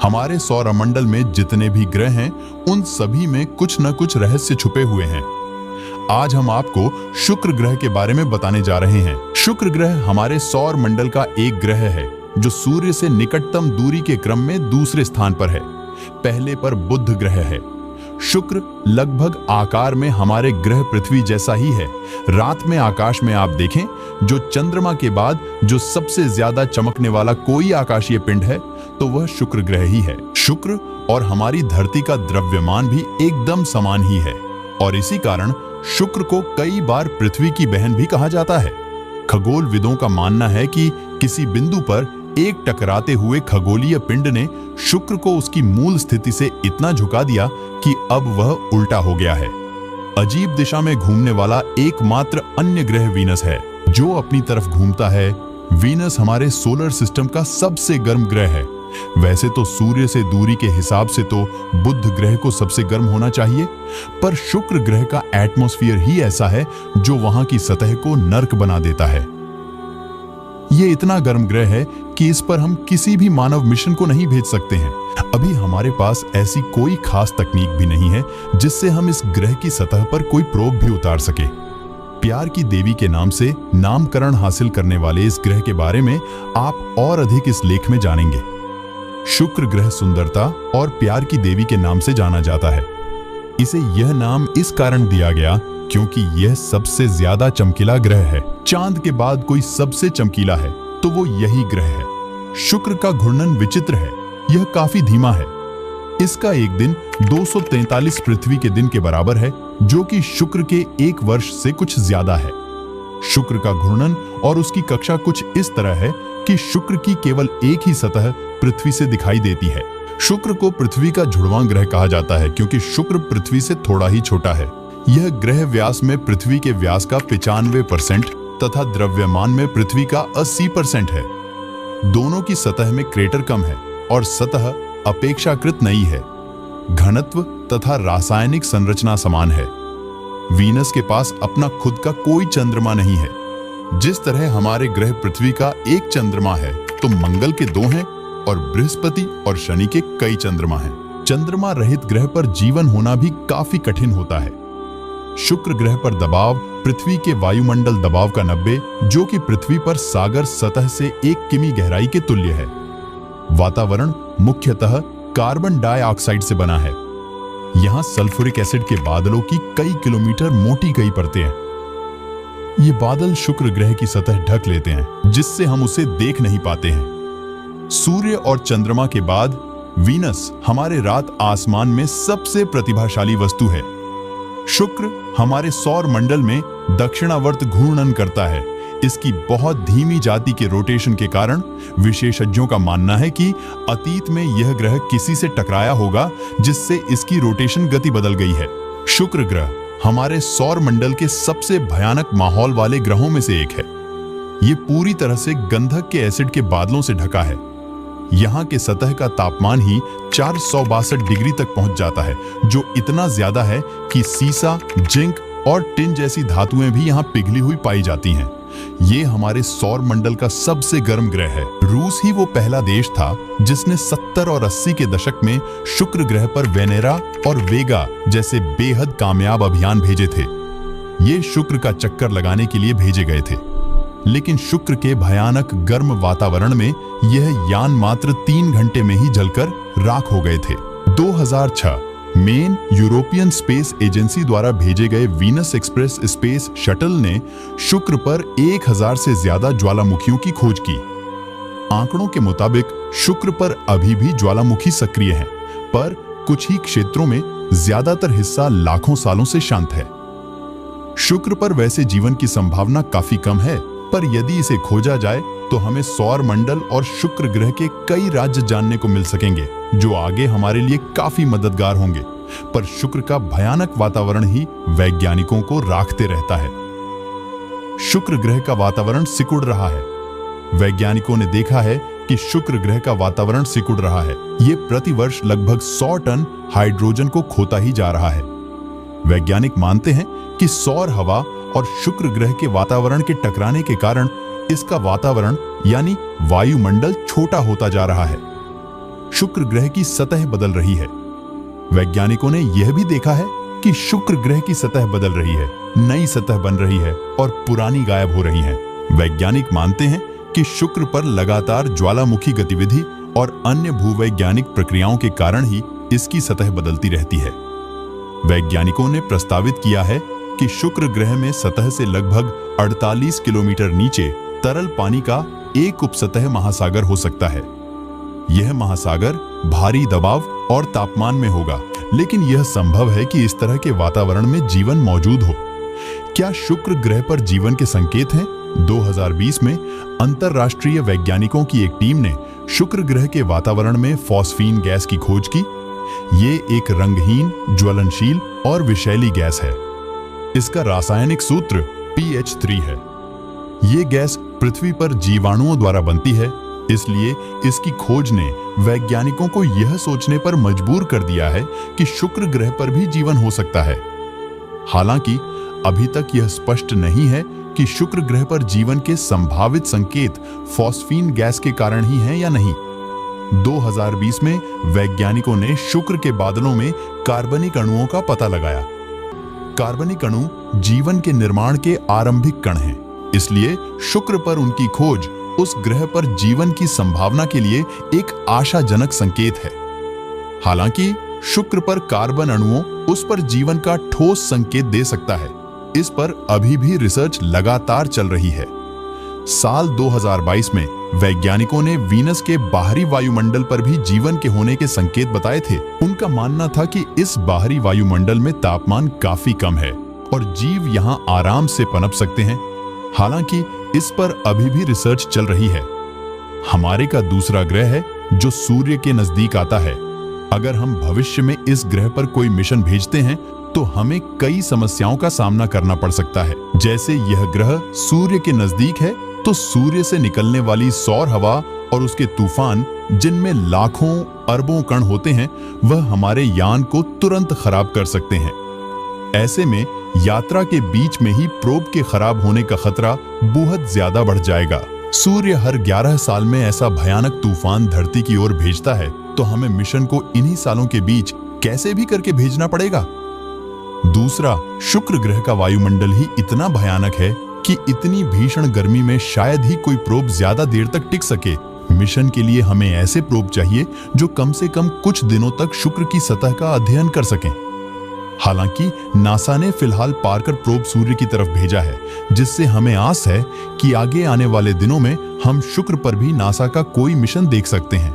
हमारे सौरमंडल में जितने भी ग्रह हैं, उन सभी में कुछ न कुछ रहस्य छुपे हुए हैं। आज हम आपको शुक्र ग्रह के बारे में बताने जा रहे हैं। शुक्र ग्रह हमारे सौर मंडल का एक ग्रह है जो सूर्य से निकटतम दूरी के क्रम में दूसरे स्थान पर है। पहले पर बुध ग्रह है। शुक्र लगभग आकार में हमारे ग्रह पृथ्वी जैसा ही है। रात में आकाश में आप देखें, जो चंद्रमा के बाद जो सबसे ज्यादा चमकने वाला कोई आकाशीय पिंड है तो वह शुक्र ग्रह ही है। शुक्र और हमारी धरती का द्रव्यमान भी एकदम समान ही है और इसी कारण शुक्र को कई बार पृथ्वी की बहन भी कहा जाता है। खगोलविदों का मानना है कि किसी बिंदु पर एक टकराते हुए खगोलीय पिंड ने शुक्र को उसकी मूल स्थिति से इतना झुका दिया कि अब वह उल्टा हो गया है। अजीब दिशा में घूमने वाला एकमात्र अन्य ग्रह वीनस है जो अपनी तरफ घूमता है। वीनस हमारे सोलर सिस्टम का सबसे गर्म ग्रह है। वैसे तो सूर्य से दूरी के हिसाब से तो बुध ग्रह को सबसे गर्म होना चाहिए, पर शुक्र ग्रह का एटमॉस्फेयर ही ऐसा है जो वहां की सतह को नर्क बना देता है। ये इतना गर्म ग्रह है कि इस पर हम किसी भी मानव मिशन को नहीं भेज सकते हैं। अभी हमारे पास ऐसी कोई खास तकनीक भी नहीं है जिससे हम इस ग्रह की सतह पर कोई प्रोब भी उतार सके। प्यार की देवी के नाम से नामकरण हासिल करने वाले इस ग्रह के बारे में आप और अधिक इस लेख में जानेंगे। शुक्र ग्रह सुंदरता और प्यार की देवी के नाम से जाना जाता है। इसे यह नाम इस कारण दिया गया क्योंकि यह सबसे ज्यादा चमकीला ग्रह है। चांद के बाद कोई सबसे चमकीला है तो वो यही ग्रह है। शुक्र का घूर्णन विचित्र है, यह काफी धीमा है। इसका एक दिन 243 पृथ्वी के दिन के बराबर है, जो कि शुक्र के एक वर्ष से कुछ ज्यादा है। शुक्र का घूर्णन और उसकी कक्षा कुछ इस तरह है कि शुक्र की केवल एक ही सतह पृथ्वी से दिखाई देती है। शुक्र को पृथ्वी का जुड़वां ग्रह कहा जाता है क्योंकि शुक्र पृथ्वी से थोड़ा ही छोटा है। यह ग्रह व्यास में पृथ्वी के व्यास का 95% तथा द्रव्यमान में पृथ्वी का 80% है। दोनों की सतह में क्रेटर कम है और सतह अपेक्षाकृत नई है। घनत्व तथा रासायनिक संरचना समान है। वीनस के पास अपना खुद का कोई चंद्रमा नहीं है। जिस तरह हमारे ग्रह पृथ्वी का एक चंद्रमा है तो मंगल के 2 हैं और बृहस्पति और शनि के कई चंद्रमा हैं। चंद्रमा रहित ग्रह पर जीवन होना भी काफी कठिन होता है। शुक्र ग्रह पर दबाव पृथ्वी के वायुमंडल दबाव का 90, जो कि पृथ्वी पर सागर सतह से 1 किमी गहराई के तुल्य है। वातावरण मुख्यतः कार्बन डाइऑक्साइड से बना है। यहाँ सल्फ्यूरिक एसिड के बादलों की कई किलोमीटर मोटी कई परतें हैं। ये बादल शुक्र ग्रह की सतह ढक लेते हैं, जिससे हम उसे देख नहीं पाते हैं। सूर्य और चंद्रमा के बाद वीनस हमारे रात आसमान में सबसे प्रतिभाशाली वस्तु है। शुक्र हमारे सौर मंडल में दक्षिणावर्त घूर्णन करता है। इसकी बहुत धीमी जाति के रोटेशन के कारण विशेषज्ञों का मानना है कि अतीत में यह ग्रह किसी से टकराया होगा, जिससे इसकी रोटेशन गति बदल गई है। शुक्र ग्रह हमारे सौर मंडल के सबसे भयानक माहौल वाले ग्रहों में से एक है। ये पूरी तरह से गंधक के एसिड के बादलों से ढका है। यहाँ के सतह का तापमान ही 462 डिग्री तक पहुंच जाता है, जो इतना ज्यादा है कि सीसा, जिंक और टिन जैसी धातुएं भी यहाँ पिघली हुई पाई जाती हैं। ये हमारे सौर मंडल का सबसे गर्म ग्रह है। रूस ही वो पहला देश था जिसने 70 और 80 के दशक में शुक्र ग्रह पर वेनेरा और वेगा जैसे बेहद कामयाब अभियान भेजे थे। ये शुक्र का चक्कर लगाने के लिए भेजे गए थे, लेकिन शुक्र के भयानक गर्म वातावरण में यह यान मात्र 3 घंटे में ही जलकर राख हो गए थे। 2006 मेन यूरोपियन स्पेस एजेंसी द्वारा भेजे गए वीनस एक्सप्रेस स्पेस शटल ने शुक्र पर 1000 से ज्यादा ज्वालामुखियों की खोज की। आंकड़ों के मुताबिक शुक्र पर अभी भी ज्वालामुखी सक्रिय हैं, पर कुछ ही क्षेत्रों में ज्यादातर हिस्सा लाखों सालों से शांत है। शुक्र पर वैसे जीवन की संभावना काफी कम है, पर यदि इसे खोजा जाए तो हमें सौर मंडल और शुक्र ग्रह के कई राज्य जानने को मिल सकेंगे, जो आगे हमारे लिए काफी मददगार होंगे। पर शुक्र का भयानक वातावरण ही वैज्ञानिकों को राखते रहता है। शुक्र ग्रह का वातावरण सिकुड़ रहा है। वैज्ञानिकों ने देखा है कि शुक्र ग्रह का वातावरण सिकुड़ रहा है। ये प्रतिवर्ष लगभग 100 टन हाइड्रोजन को खोता ही जा रहा है। वैज्ञानिक मानते हैं कि सौर हवा और शुक्र ग्रह के वातावरण के टकराने के कारण इसका वातावरण यानी वायुमंडल छोटा होता जा रहा है। शुक्र ग्रह की सतह बदल रही है। वैज्ञानिकों ने यह भी देखा है कि शुक्र ग्रह की सतह बदल रही है, नई सतह बन रही है और पुरानी गायब हो रही है। वैज्ञानिक मानते हैं कि शुक्र पर लगातार ज्वालामुखी गतिविधि और अन्य भूवैज्ञानिक प्रक्रियाओं के कारण ही इसकी सतह बदलती रहती है। वैज्ञानिकों ने प्रस्तावित किया है कि शुक्र ग्रह में सतह से लगभग 48 किलोमीटर नीचे तरल पानी का एक उपसतह महासागर हो सकता है। यह महासागर भारी दबाव और तापमान में होगा, लेकिन यह संभव है कि इस तरह के वातावरण में जीवन मौजूद हो। क्या शुक्र ग्रह पर जीवन के संकेत हैं? 2020 में अंतरराष्ट्रीय वैज्ञानिकों की एक टीम ने शुक्र ग्रह के वातावरण में फॉस्फीन गैस की खोज की। ये एक रंगहीन, ज्वलनशील और विषैली गैस है। इसका रासायनिक सूत्र PH3 है। ये गैस पृथ्वी पर जीवाणुओं द्वारा बनती है, इसलिए इसकी खोज ने वैज्ञानिकों को यह सोचने पर मजबूर कर दिया है कि शुक्र ग्रह पर भी जीवन हो सकता है। हालांकि अभी तक यह स्पष्ट नहीं है कि शुक्र ग्रह पर जीवन के संभावित संकेत फॉस्फीन गैस के कारण ही हैं या नहीं। 2020 में वैज्ञानिकों ने शुक्र के बादलों में कार्बनिक अणुओं का पता लगाया। कार्बनिक अणु जीवन के निर्माण के आरंभिक कण हैं, इसलिए शुक्र पर उनकी खोज उस ग्रह पर जीवन की संभावना के लिए एक आशाजनक संकेत है। हालांकि शुक्र पर कार्बन अणुओं उस पर जीवन का ठोस संकेत दे सकता है। इस पर अभी भी रिसर्च लगातार चल रही है। साल 2022 में वैज्ञानिकों ने वीनस के बाहरी वायुमंडल पर भी जीवन के होने के संकेत बताए थे। उनका मानना था कि इस बाहरी वायुमंडल में तापमान काफी कम है और जीव यहां आराम से पनप सकते हैं। हालांकि इस पर अभी भी रिसर्च चल रही है। हमारे का दूसरा ग्रह है जो सूर्य के नजदीक आता है। अगर हम भविष्य में इस ग्रह पर कोई मिशन भेजते हैं तो हमें कई समस्याओं का सामना करना पड़ सकता है। जैसे यह ग्रह सूर्य के नजदीक है तो सूर्य से निकलने वाली सौर हवा और उसके तूफान, जिनमें लाखों अरबों कण होते हैं, वह हमारे यान को तुरंत खराब कर सकते हैं। ऐसे में यात्रा के बीच में ही प्रोब के खराब होने का खतरा बहुत ज्यादा बढ़ जाएगा। सूर्य हर 11 साल में ऐसा भयानक तूफान धरती की ओर भेजता है, तो हमें मिशन को इन्हीं सालों के बीच कैसे भी करके भेजना पड़ेगा। दूसरा, शुक्र ग्रह का वायुमंडल ही इतना भयानक है कि इतनी भीषण गर्मी में शायद ही कोई प्रोब ज्यादा देर तक टिक सके। मिशन के लिए हमें ऐसे प्रोब चाहिए जो कम से कम कुछ दिनों तक शुक्र की सतह का अध्ययन कर सकें। हालांकि नासा ने फिलहाल पार्कर प्रोब सूर्य की तरफ भेजा है, जिससे हमें आस है कि आगे आने वाले दिनों में हम शुक्र पर भी नासा का कोई मिशन देख सकते हैं।